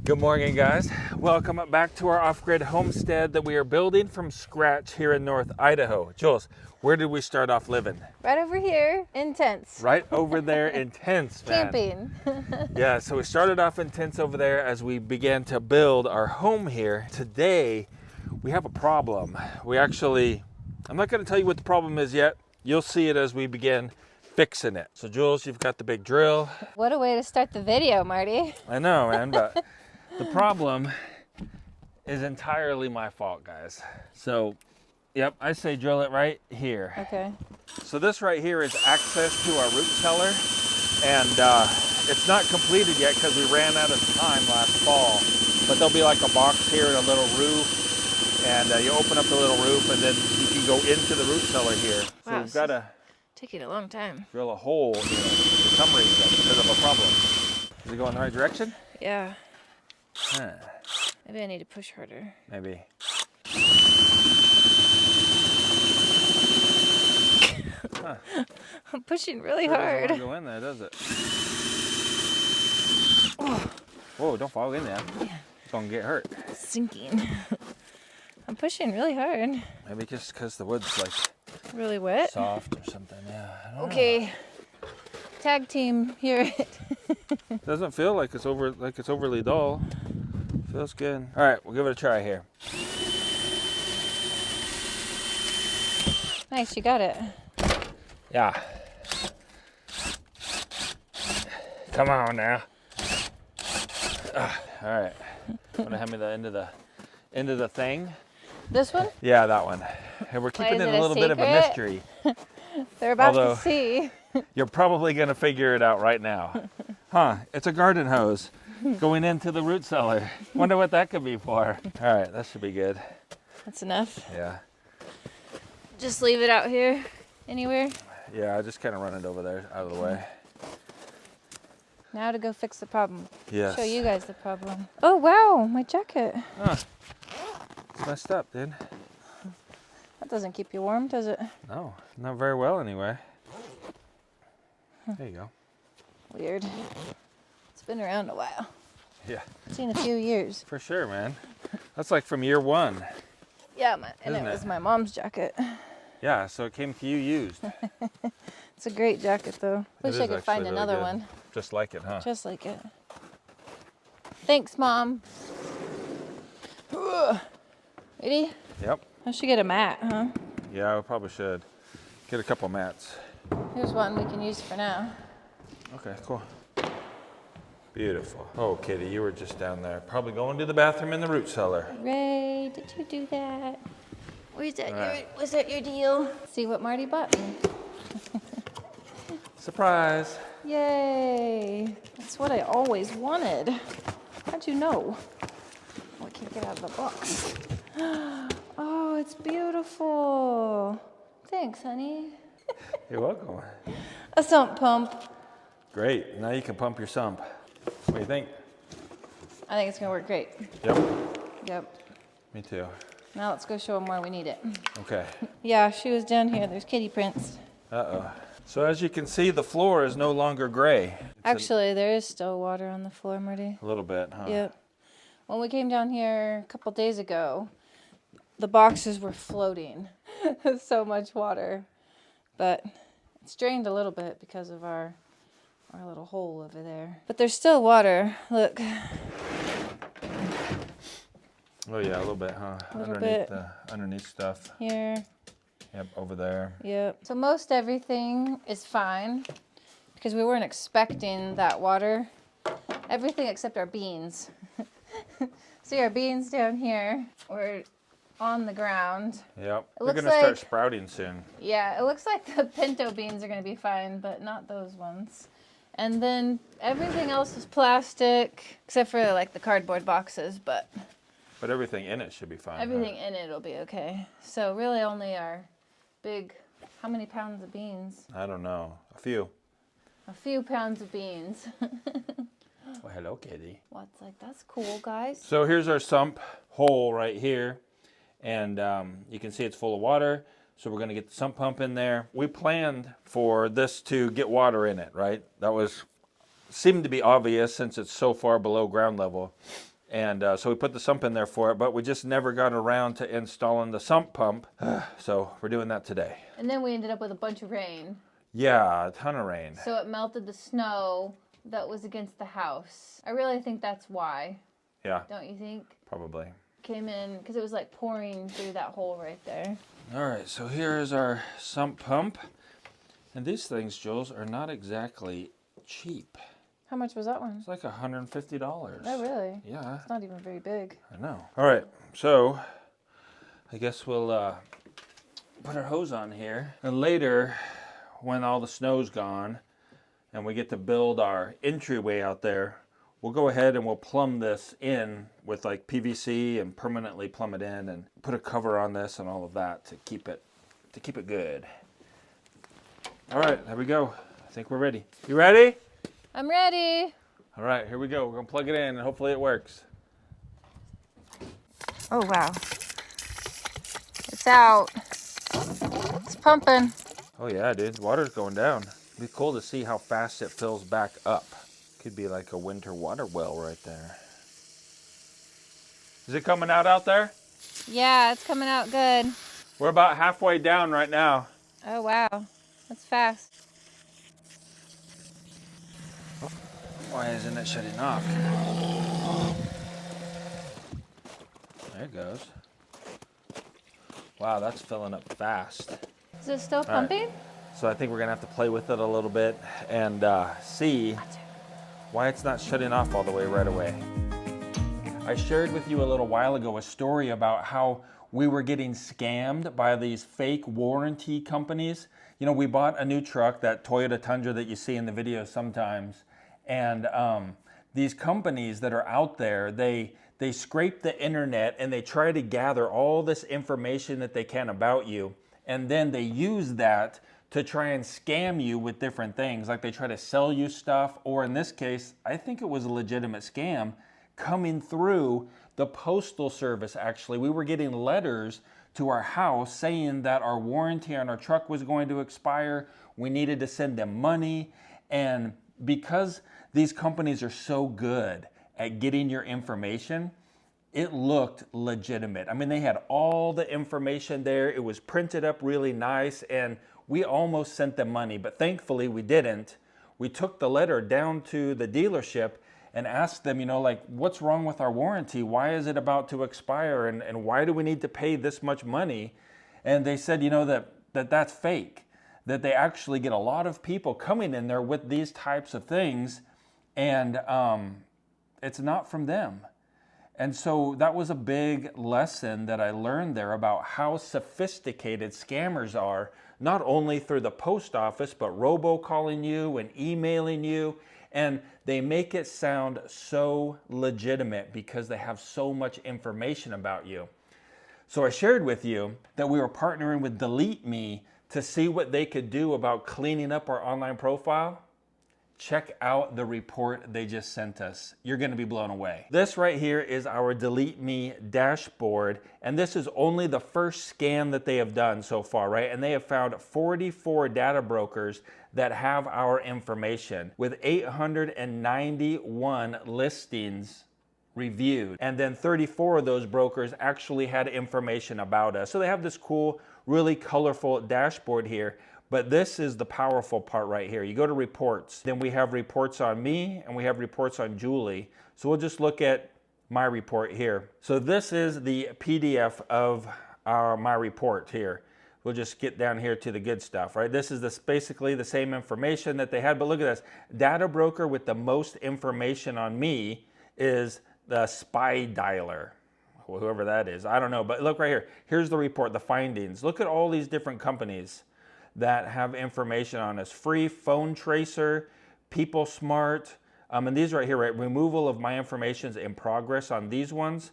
Good morning, guys. Welcome back to our off-grid homestead that we are building from scratch here in North Idaho. Jules, where did we start off living? Right over here in tents. Right over there in tents, man. Camping. Yeah, so we started off in tents over there as we began to build our home here. Today, we have a problem. I'm not going to tell you what the problem is yet. You'll see it as we begin fixing it. So Jules, you've got the big drill. What a way to start the video, Marty. I know, man, but the problem is entirely my fault, guys. So, yep, I say drill it right here. Okay. So this right here is access to our root cellar, and it's not completed yet because we ran out of time last fall. But there'll be like a box here and a little roof, and you open up the little roof, and then you can go into the root cellar here. So Wow, we've got to taking a long time. drill a hole in it for some reason because of a problem. Is it going the right direction? Yeah. Huh. Maybe I need to push harder. Maybe. Huh. I'm pushing really Sure hard. doesn't want to go in there, does it? Oh, Whoa, don't fall in there. yeah. It's going to get hurt. Sinking. I'm pushing really hard. Maybe just because the wood's like Really wet. soft or something. Yeah, I don't know. Okay. Tag team, hear it. Doesn't feel like it's overly dull. Feels good. All right, we'll give it a try here. Nice, you got it. Yeah. Come on now. All right. Want to hand me the end of the thing? This one? Yeah, that one. And we're keeping is it it a a little bit of a secret? mystery. They're about Although- to see. You're probably going to figure it out right now. Huh, it's a garden hose going into the root cellar. Wonder what that could be for. All right, that should be good. That's enough. Yeah. Just leave it out here. Anywhere. Yeah, I just kind of run it over there out of the way. Now to go fix the problem. Yes. Show you guys the problem. Oh, wow, my jacket. Huh. It's messed up, dude. That doesn't keep you warm, does it? No, not very well anyway. There you go. Weird. It's been around a while. Yeah, It's in a few years. for sure, man. That's like from year one. Yeah, and it Isn't it? was my mom's jacket. Yeah, so it came to you used. It's a great jacket, though. Wish is I could find actually really another good. one. Just like it, huh? Just like it. Thanks, Mom. Ugh. Ready? Yep. I should get a mat, huh? Yeah, we probably should. Get a couple mats. Here's one we can use for now. Okay, cool. Beautiful. Oh, Kitty, you were just down there. Probably going to the bathroom in the root cellar. Ray, did you do that? Was that your deal? See what Marty bought me. Surprise. Yay! That's what I always wanted. How'd you know? Oh, I can't get out of the box. Oh, it's beautiful. Thanks, honey. You're welcome. A sump pump. Great. Now you can pump your sump. What do you think? I think it's gonna work great. Yep. Yep. Me too. Now let's go show them where we need it. Okay. Yeah, she was down here. There's kitty prints. Uh-oh. So as you can see, the floor is no longer gray. It's Actually, there is still water on the floor, Marty. a little bit, huh? Yep. When we came down here a couple days ago, the boxes were floating. So much water. But it's drained a little bit because of our little hole over there. But there's still water. Look. Oh yeah, a little bit, huh? A little underneath bit. the underneath stuff. Here. Yep, over there. Yep. So most everything is fine because we weren't expecting that water. Everything except our beans. See our beans down here. We're on the ground. Yep. It They're looks gonna start like- sprouting soon. Yeah, it looks like the pinto beans are going to be fine, but not those ones. And then everything else is plastic, except for like the cardboard boxes, but But everything in it should be fine. huh? everything in it will be okay. So really only our big, how many pounds of beans? I don't know. A few. A few pounds of beans. Well, hello, Kitty. What's like, that's cool, guys. So here's our sump hole right here. And you can see it's full of water. So we're going to get the sump pump in there. We planned for this to get water in it, right? That seemed to be obvious since it's so far below ground level. And so we put the sump in there for it, but we just never got around to installing the sump pump. So we're doing that today. And then we ended up with a bunch of rain. Yeah, a ton of rain. So it melted the snow that was against the house. I really think that's why. Yeah. Don't you think? Probably. Came in, because it was like pouring through that hole right there. All right, so here is our sump pump. And these things, Jules, are not exactly cheap. How much was that one? It's like $150. Oh, really? Yeah. It's not even very big. I know. All right, so I guess we'll put our hose on here. And later, when all the snow's gone and we get to build our entryway out there, we'll go ahead and we'll plumb this in with like PVC and permanently plumb it in and put a cover on this and all of that to keep it good. All right, there we go. I think we're ready. You ready? I'm ready. All right, here we go. We're gonna plug it in and hopefully it works. Oh, wow. It's out. It's pumping. Oh yeah, dude, the water's going down. It'd be cool to see how fast it fills back up. Could be like a winter water well right there. Is it coming out there? Yeah, it's coming out good. We're about halfway down right now. Oh, wow. That's fast. Why isn't it shutting off? There it goes. Wow, that's filling up fast. Is it still pumping? Right. So I think we're gonna have to play with it a little bit and see why it's not shutting off all the way right away. I shared with you a little while ago a story about how we were getting scammed by these fake warranty companies. You know, we bought a new truck, that Toyota Tundra that you see in the video sometimes, and these companies that are out there, they scrape the internet and they try to gather all this information that they can about you, and then they use that to try and scam you with different things. Like they try to sell you stuff, or in this case, I think it was a legitimate scam coming through the postal service. Actually, we were getting letters to our house saying that our warranty on our truck was going to expire. We needed to send them money. And because these companies are so good at getting your information, it looked legitimate. I mean, they had all the information there. It was printed up really nice, and we almost sent them money, but thankfully we didn't. We took the letter down to the dealership and asked them, you know, like, what's wrong with our warranty? Why is it about to expire? And why do we need to pay this much money? And they said, you know, that's fake, that they actually get a lot of people coming in there with these types of things, and it's not from them. And so that was a big lesson that I learned there about how sophisticated scammers are, not only through the post office, but robocalling you and emailing you. And they make it sound so legitimate because they have so much information about you. So I shared with you that we were partnering with Delete Me to see what they could do about cleaning up our online profile. Check out the report they just sent us. You're gonna be blown away. This right here is our Delete Me dashboard, and this is only the first scan that they have done so far, right? And they have found 44 data brokers that have our information with 891 listings reviewed. And then 34 of those brokers actually had information about us. So they have this cool, really colorful dashboard here. But this is the powerful part right here. You go to reports, then we have reports on me and we have reports on Julie. So we'll just look at my report here. So this is the PDF of my report here. We'll just get down here to the good stuff, right? This is basically the same information that they had, but look at this. Data broker with the most information on me is the Spy Dialer. Whoever that is, I don't know, but look right here. Here's the report, the findings. Look at all these different companies that have information on us. Free Phone Tracer, People Smart, and these right here, right? Removal of my information is in progress on these ones.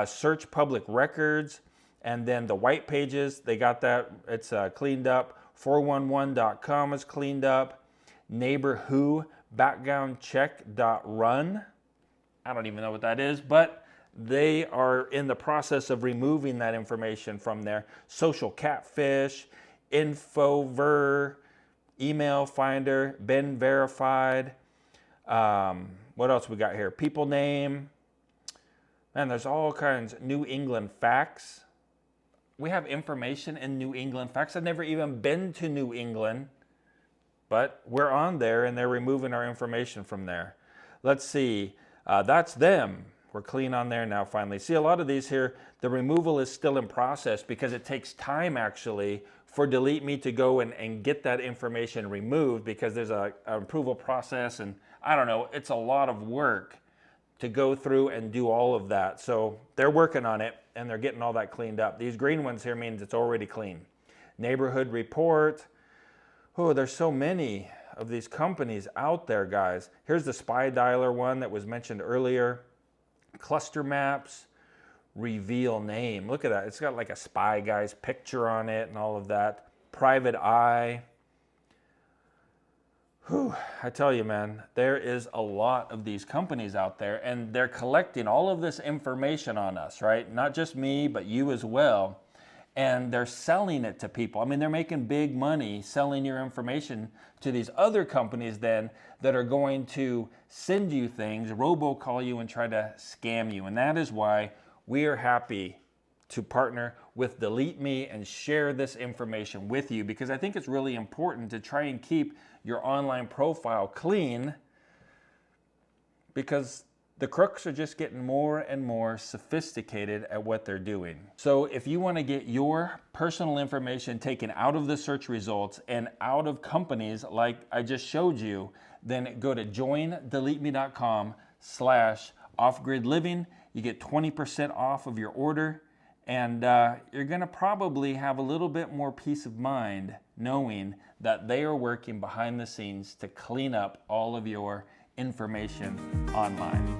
Search Public Records, and then the white pages, they got that, it's cleaned up. 411.com is cleaned up. Neighbor Who, backgroundcheck.run. I don't even know what that is, but they are in the process of removing that information from there. Social Catfish, Infover, Email Finder, been verified. What else we got here? People name, Man, there's all kinds of New England facts. We have information in New England facts. I've never even been to New England, but we're on there and they're removing our information from there. Let's see, that's them. We're clean on there now finally. See, a lot of these here, the removal is still in process because it takes time actually for Delete Me to go and get that information removed, because there's an approval process, and I don't know, it's a lot of work to go through and do all of that. So they're working on it and they're getting all that cleaned up. These green ones here means it's already clean. Neighborhood report. Oh, there's so many of these companies out there, guys. Here's the spy dialer one that was mentioned earlier. Cluster maps, reveal name. Look at that. It's got like a spy guy's picture on it and all of that. Private eye. Whew, I tell you, man, there is a lot of these companies out there, and they're collecting all of this information on us, right? Not just me, but you as well. And they're selling it to people. I mean, they're making big money selling your information to these other companies then that are going to send you things, robocall you, and try to scam you. And that is why we are happy to partner with Delete Me and share this information with you, because I think it's really important to try and keep your online profile clean, because the crooks are just getting more and more sophisticated at what they're doing. So if you want to get your personal information taken out of the search results and out of companies like I just showed you, then go to joindeleteme.com/offgridliving. You get 20% off of your order, and you're going to probably have a little bit more peace of mind knowing that they are working behind the scenes to clean up all of your information online.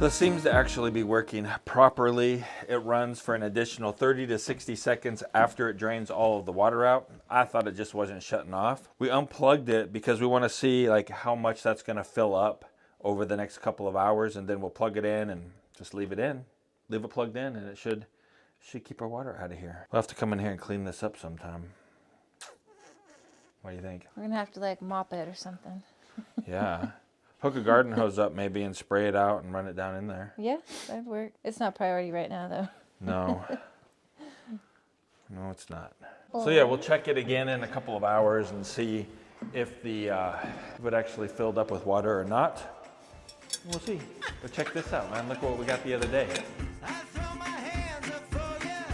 This seems to actually be working properly. It runs for an additional 30 to 60 seconds after it drains all of the water out. I thought it just wasn't shutting off. We unplugged it because we want to see like how much that's going to fill up over the next couple of hours, and then we'll plug it in and just leave it plugged in, and it should keep our water out of here. We'll have to come in here and clean this up sometime. What do you think? We're gonna have to like mop it or something. Yeah. Hook a garden hose up maybe and spray it out and run it down in there. Yeah, that'd work. It's not priority right now though. No. No, it's not. So yeah, we'll check it again in a couple of hours and see if if it actually filled up with water or not. We'll see. But check this out, man. Look what we got the other day. I throw my hands up for you.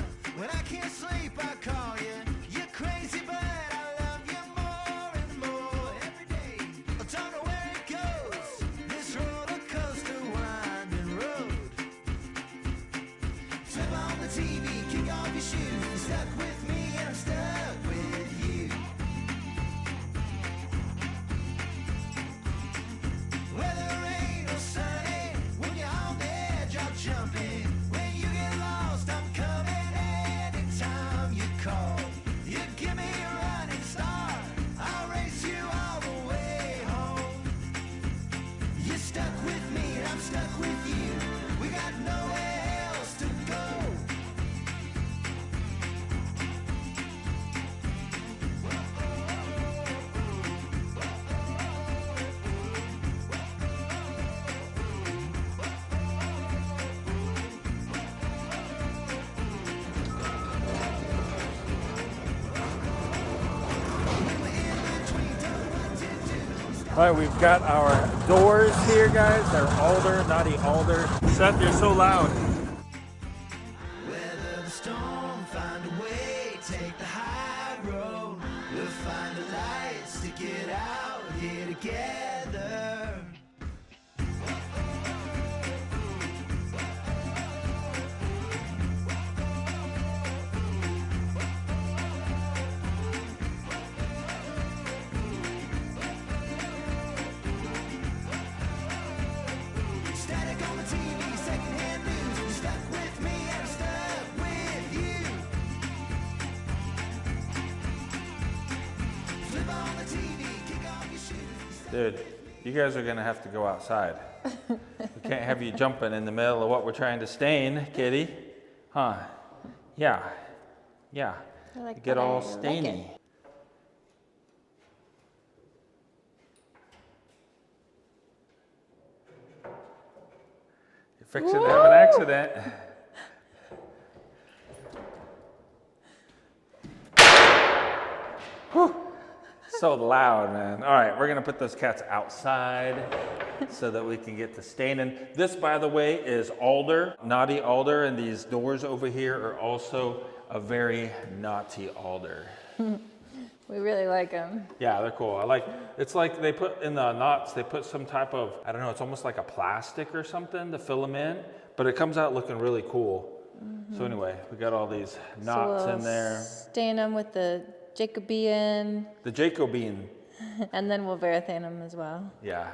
When I can't sleep, I call you. You're crazy, but I love you more and more every day. I don't know where it goes. This roller coaster winding road. Flip on the TV, kick off your shoes. Stuck with me, and I'm stuck with you. Whether rain or sunny, when you're on the edge, I'll jump in. When you get lost, I'm coming anytime you call. You give me a running start, I'll race you all the way home. You're stuck with me and I'm stuck with you. We got nowhere else to go. All right, we've got our doors here, guys. They're Alder, Knotty Alder. Seth, you're so loud. Weather the storm, find a way, take the high road. We'll find the lights to get out here together. Static on the TV, secondhand news. You're stuck with me and I'm stuck with you. Flip on the TV, kick off your shoes. Dude, you guys are gonna have to go outside. We can't have you jumping in the middle of what we're trying to stain, kitty. Huh? Yeah. Yeah. I like You get that. all I like stainy. it. It Fixing to have an accident. Whew. So loud, man. All right, we're gonna put those cats outside so that we can get to staining. This, by the way, is Alder, Knotty Alder, and these doors over here are also a very knotty alder. We really like them. Yeah, they're cool. It's like they put in the knots, they put some type of, I don't know, it's almost like a plastic or something to fill them in, but it comes out looking really cool. So anyway, we got all these knots in there. Stain them with the Jacobean. The Jacobean. And then we'll varathane them as well. Yeah.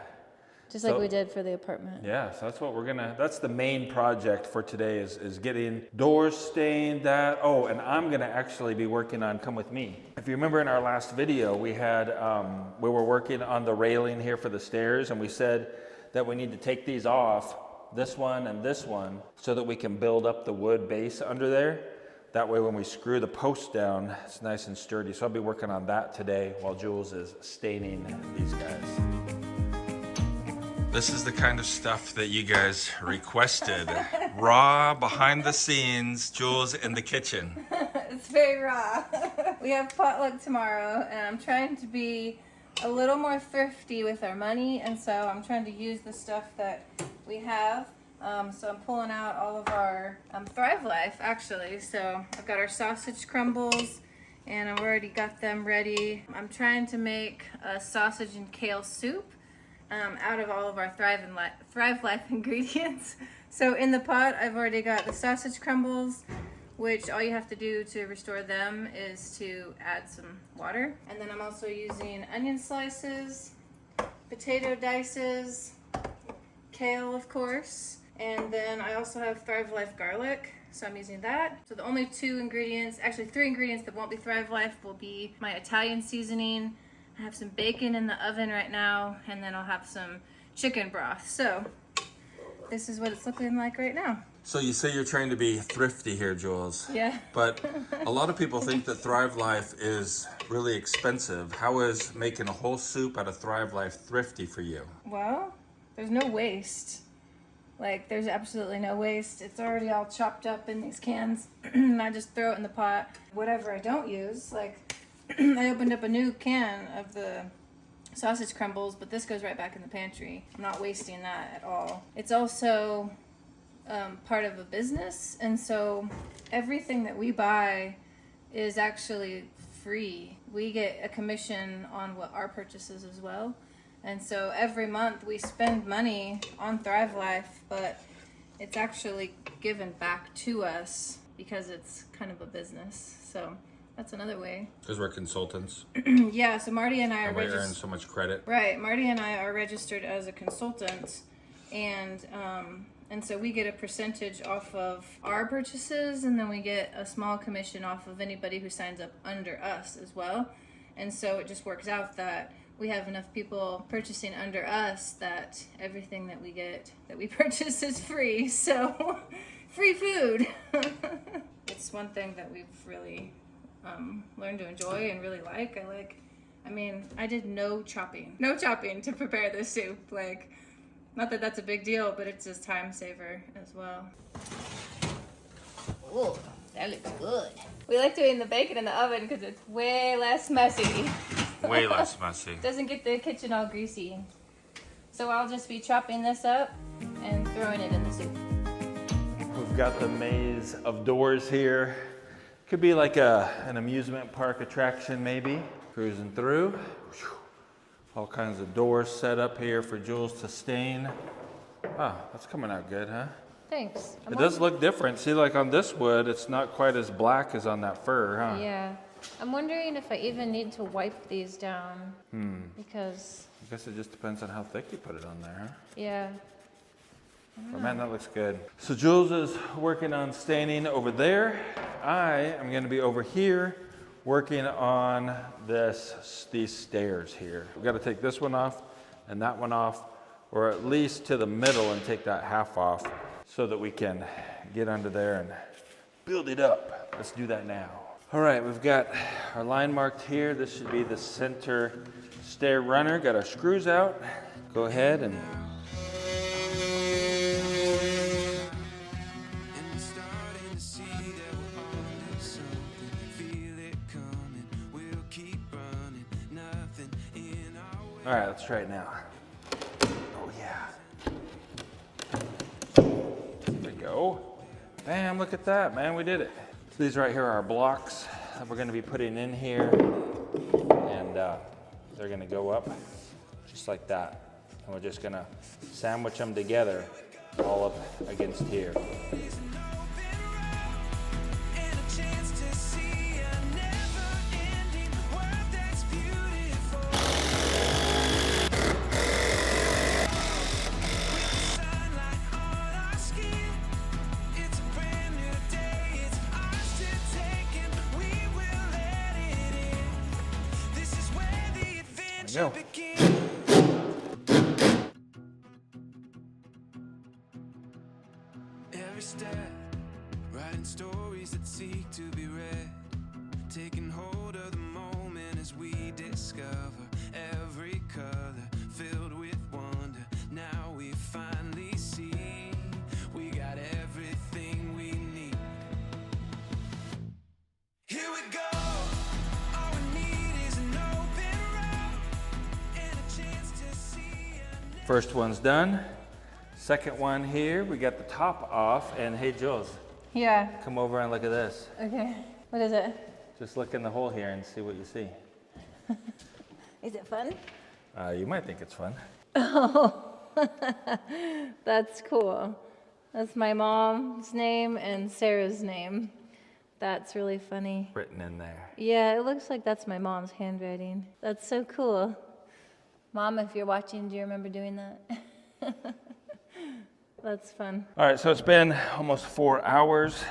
Just like we did for the apartment. Yeah, so that's what that's the main project for today is getting doors stained, that. Oh, and I'm gonna actually be working on Come With Me. If you remember in our last video, we were working on the railing here for the stairs, and we said that we need to take these off, this one and this one, so that we can build up the wood base under there. That way when we screw the post down, it's nice and sturdy. So I'll be working on that today while Jules is staining these guys. This is the kind of stuff that you guys requested. Raw, behind the scenes, Jules in the kitchen. It's very raw. We have potluck tomorrow, and I'm trying to be a little more thrifty with our money, and so I'm trying to use the stuff that we have. So I'm pulling out all of our Thrive Life, actually. So I've got our sausage crumbles, and I've already got them ready. I'm trying to make a sausage and kale soup out of all of our Thrive Life ingredients. So in the pot, I've already got the sausage crumbles, which all you have to do to restore them is to add some water. And then I'm also using onion slices, potato dices, kale, of course. And then I also have Thrive Life garlic, so I'm using that. So the only three ingredients that won't be Thrive Life will be my Italian seasoning. I have some bacon in the oven right now, and then I'll have some chicken broth. So this is what it's looking like right now. So you say you're trying to be thrifty here, Jules. Yeah. But a lot of people think that Thrive Life is really expensive. How is making a whole soup out of Thrive Life thrifty for you? Well, there's no waste. Like, there's absolutely no waste. It's already all chopped up in these cans. And I just throw it in the pot. Whatever I don't use, like, I opened up a new can of the sausage crumbles, but this goes right back in the pantry. I'm not wasting that at all. It's also part of a business, and so everything that we buy is actually free. We get a commission on what our purchases as well. And so every month we spend money on Thrive Life, but it's actually given back to us because it's kind of a business. So that's another way. Because we're consultants. Yeah, so Marty and I are we earn so much credit. Right, Marty and I are registered as a consultant, and so we get a percentage off of our purchases, and then we get a small commission off of anybody who signs up under us as well. And so it just works out that we have enough people purchasing under us that everything that we get, that we purchase, is free. So, free food. It's one thing that we've really learned to enjoy and really like. I did no chopping to prepare this soup. Like, not that that's a big deal, but it's just time saver as well. Oh, that looks good. We like doing the bacon in the oven because it's way less messy. Way less messy. Doesn't get the kitchen all greasy. So I'll just be chopping this up and throwing it in the soup. We've got the maze of doors here. Could be like an amusement park attraction maybe. Cruising through. All kinds of doors set up here for Jules to stain. Wow, that's coming out good, huh? Thanks. It does look different. See, like on this wood, it's not quite as black as on that fir, huh? Yeah. I'm wondering if I even need to wipe these down. Because... I guess it just depends on how thick you put it on there, huh? Yeah. But man, that looks good. So Jules is working on staining over there. I am going to be over here working on these stairs here. We've got to take this one off and that one off, or at least to the middle and take that half off so that we can get under there and build it up. Let's do that now. All right, we've got our line marked here. This should be the center stair runner. Got our screws out. Go ahead and All right, let's try it now. Oh yeah. There we go. Bam, look at that, man, we did it. So these right here are our blocks that we're gonna be putting in here. And they're gonna go up just like that. And we're just gonna sandwich them together all up against here. Go. Every step, writing stories that seek to be read, taking hold of the moment as we discover every color filled with wonder. Now we finally see we got everything we need. Here we go. All we need is an open road and a chance to see. First one's done. Second one here, we got the top off. And hey, Jules, Yeah. come over and look at this. Okay. What is it? Just look in the hole here and see what you see. Is it fun? You might think it's fun. Oh, that's cool. That's my mom's name and Sarah's name. That's really funny. Written in there. Yeah, it looks like that's my mom's handwriting. That's so cool. Mom, if you're watching, do you remember doing that? That's fun. All right, so it's been almost 4 hours.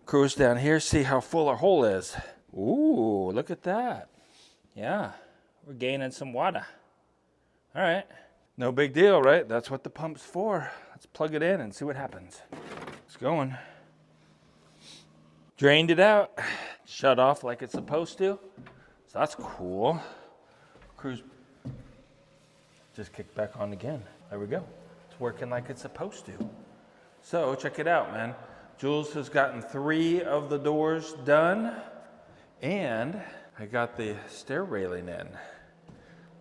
Cruise down here, see how full our hole is. Ooh, look at that. Yeah, we're gaining some water. All right, no big deal, right? That's what the pump's for. Let's plug it in and see what happens. It's going. Drained it out, shut off like it's supposed to. So that's cool. Cruise just kicked back on again. There we go. It's working like it's supposed to. So check it out, man. Jules has gotten 3 of the doors done, and I got the stair railing in.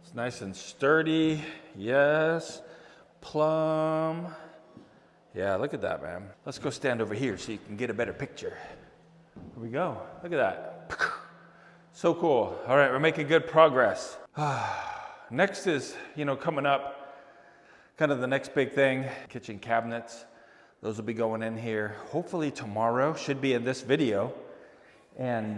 It's nice and sturdy. Yes. Plumb. Yeah, look at that, man. Let's go stand over here so you can get a better picture. Here we go. Look at that. So cool. All right, we're making good progress. Next is, coming up, kind of the next big thing, kitchen cabinets. Those will be going in here hopefully tomorrow, should be in this video. And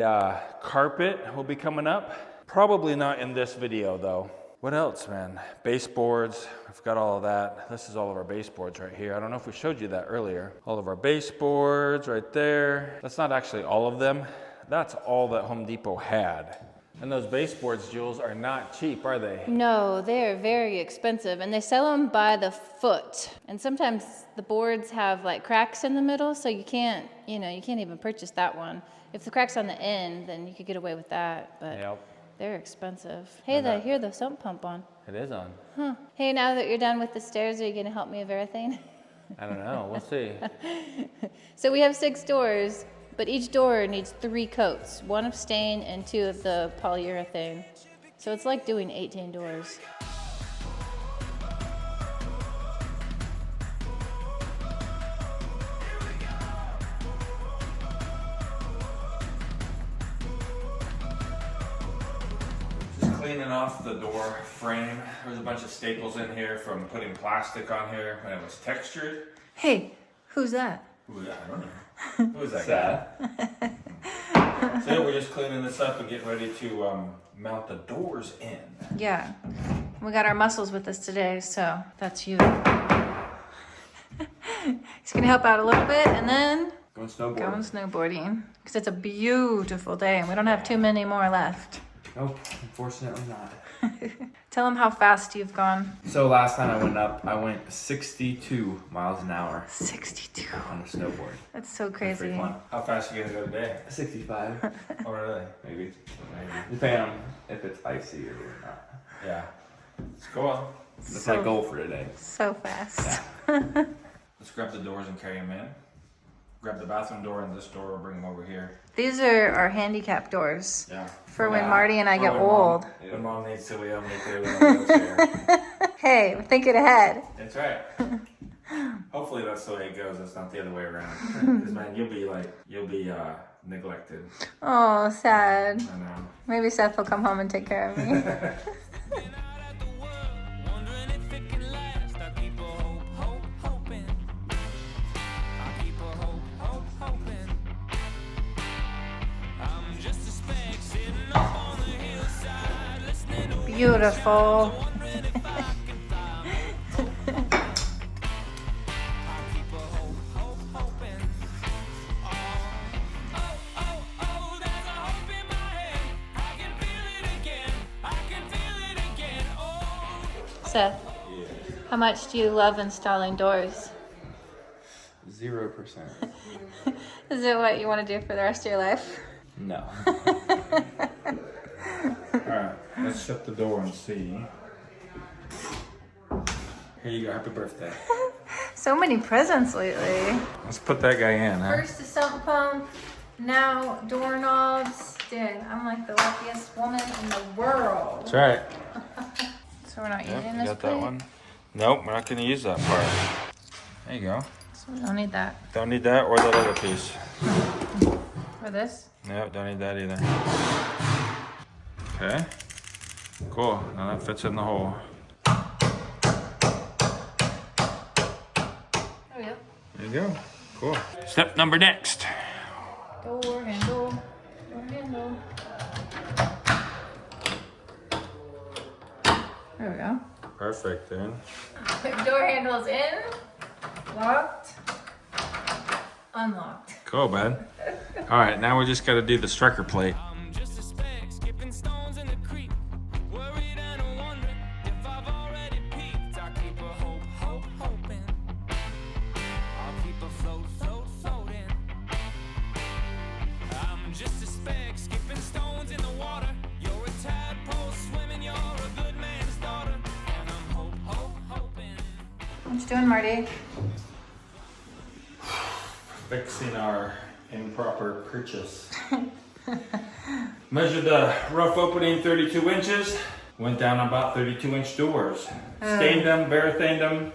carpet will be coming up. Probably not in this video though. What else, man? Baseboards, I've got all of that. This is all of our baseboards right here. I don't know if we showed you that earlier. All of our baseboards right there. That's not actually all of them. That's all that Home Depot had. And those baseboards, Jules, are not cheap, are they? No, they are very expensive, and they sell them by the foot. And sometimes the boards have like cracks in the middle, so you can't even purchase that one. If the crack's on the end, then you could get away with that, but Yep. they're expensive. Hey, I hear the sump pump on. It is on. Huh. Hey, now that you're done with the stairs, are you gonna help me with everything? I don't know, we'll see. So we have 6 doors, but each door needs 3 coats, 1 of stain and 2 of the polyurethane. So it's like doing 18 doors. Just cleaning off the door frame. There's a bunch of staples in here from putting plastic on here when it was textured. Hey, who's that? Ooh, I don't know. Who is that guy? So we're just cleaning this up and getting ready to mount the doors in. Yeah, we got our muscles with us today, so that's you. He's gonna help out a little bit and then Going snowboarding. going snowboarding. Because it's a beautiful day and we don't have too many more left. Nope, unfortunately not. Tell him how fast you've gone. So last time I went up, I went 62 miles an hour 62. on a snowboard. That's so Pretty crazy. fun. How fast are you gonna go today? 65, Oh, really? maybe. Depending on if it's icy or not. Yeah. Let's go on. That's my goal for today. So fast. Let's grab the doors and carry them in. grab the bathroom door and this door, we'll bring them over here. These are our handicap doors Yeah. for when Marty and I get when old. When mom needs to be able to get in a wheelchair. Hey, we're thinking ahead. That's right. Hopefully that's the way it goes. It's not the other way around. Because man, you'll be neglected. Oh, sad. I know. Maybe Seth will come home and take care of me. Beautiful. Seth, how much do you love installing doors? 0%. Is it what you want to do for the rest of your life? No. Alright, let's shut the door and see. Here you go, happy birthday. So many presents lately. Let's put that guy in, huh? First the sump pump, now doorknobs. Dude, I'm like the luckiest woman in the world. That's right. So we're not Yep, using you this got plate? that one. Nope, we're not gonna use that part. There you go. So we don't need that. Don't need that or that other piece. For this? Nope, don't need that either. Okay. Cool, now that fits in the hole. There we go. There you go. Cool. Step number next. Door handle. Door handle. There we go. Perfect, then. Door handle's in. Locked. Unlocked. Cool, bud. All right, now we just got to do the striker plate. I'm just a speck, skipping stones in the creek. Worried and wondering if I've already peaked. I keep a hoping. I'll keep a floating. I'm just a speck, skipping stones in the water. You're a tadpole swimming, you're a good man's daughter. And I'm hoping. What you doing, Marty? Fixing our improper purchase. Measured the rough opening 32 inches. Went down about 32-inch doors. Stained them, barathaned them,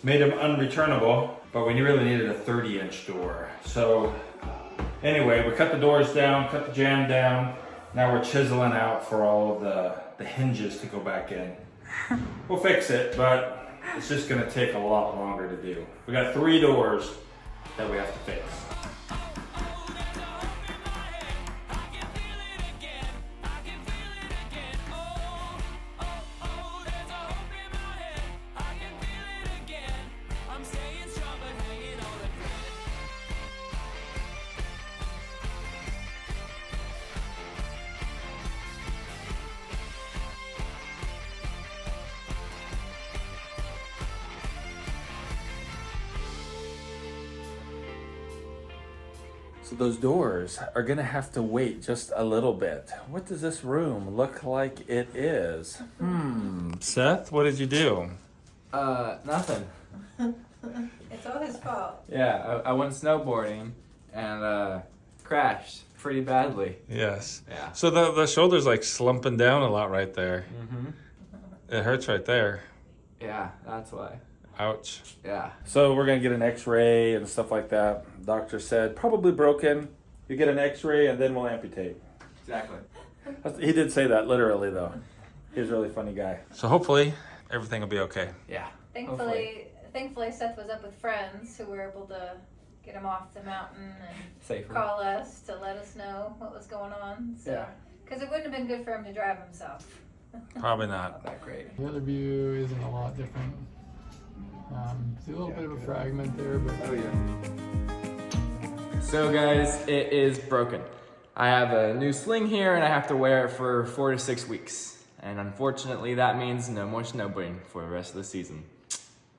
made them unreturnable, but we really needed a 30-inch door. So anyway, we cut the doors down, cut the jamb down. Now we're chiseling out for all of the hinges to go back in. We'll fix it, but it's just gonna take a lot longer to do. We got 3 doors that we have to fix. So those doors are gonna have to wait just a little bit. What does this room look like it is? Seth, what did you do? Nothing. It's all his fault. Yeah, I went snowboarding and crashed pretty badly. Yes. Yeah. So the shoulder's like slumping down a lot right there. Mm-hmm. It hurts right there. Yeah, that's why. Ouch. Yeah. So we're gonna get an x-ray and stuff like that. Doctor said probably broken. You get an x-ray and then we'll amputate. Exactly. He did say that literally though. He's a really funny guy. So hopefully everything will be okay. Yeah. Thankfully, Seth was up with friends who were able to get him off the mountain and Safer. call us to let us know what was going on. So, Yeah. because it wouldn't have been good for him to drive himself. Probably not. Not that great. The other view isn't a lot different. See a little bit of a fragment there, but Oh yeah. So guys, it is broken. I have a new sling here and I have to wear it for 4 to 6 weeks. And unfortunately that means no more snowboarding for the rest of the season.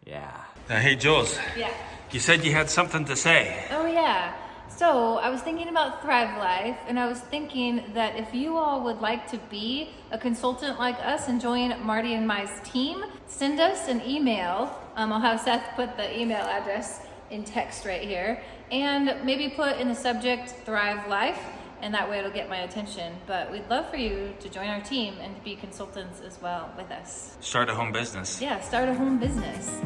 Yeah. Hey Jules, Yeah. you said you had something to say. Oh yeah. So I was thinking about Thrive Life, and I was thinking that if you all would like to be a consultant like us and join Marty and my team, send us an email. I'll have Seth put the email address in text right here, and maybe put in the subject Thrive Life, and that way it'll get my attention. But we'd love for you to join our team and to be consultants as well with us. Start a home business. Yeah, start a home business.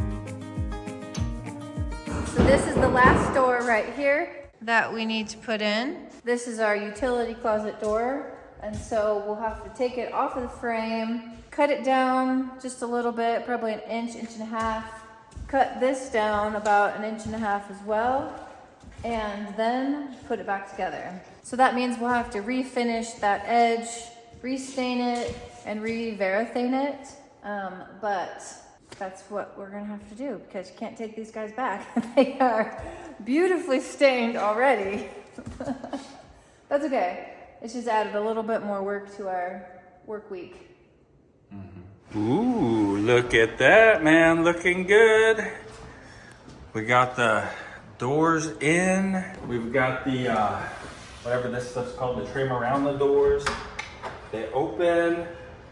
So this is the last door right here that we need to put in. This is our utility closet door, and so we'll have to take it off of the frame, cut it down just a little bit, probably an inch, inch and a half. Cut this down about an inch and a half as well, and then put it back together. So that means we'll have to refinish that edge, restain it, and re-verathane it. But that's what we're gonna have to do, because you can't take these guys back. They are beautifully stained already. That's okay. It's just added a little bit more work to our work week. Ooh, look at that, man, looking good. We got the doors in. We've got the, whatever this stuff's called, the trim around the doors. They open,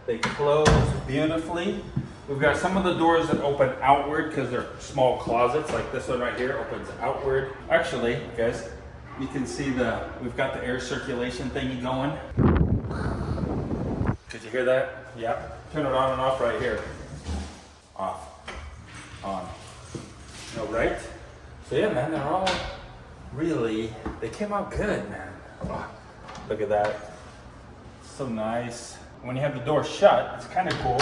they close beautifully. We've got some of the doors that open outward because they're small closets, like this one right here opens outward. Actually, guys, you can see we've got the air circulation thingy going. Did you hear that? Yeah. Turn it on and off right here. Off. On. No, right? So yeah, man, they're all really, they came out good, man. Oh, look at that. So nice. When you have the door shut, it's kind of cool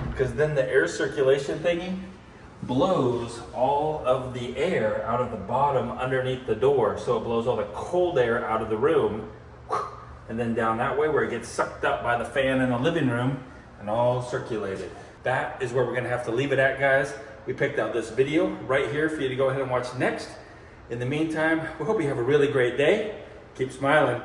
because then the air circulation thingy blows all of the air out of the bottom underneath the door. So it blows all the cold air out of the room and then down that way where it gets sucked up by the fan in the living room and all circulated. That is where we're gonna have to leave it at, guys. We picked out this video right here for you to go ahead and watch next. In the meantime, we hope you have a really great day. Keep smiling.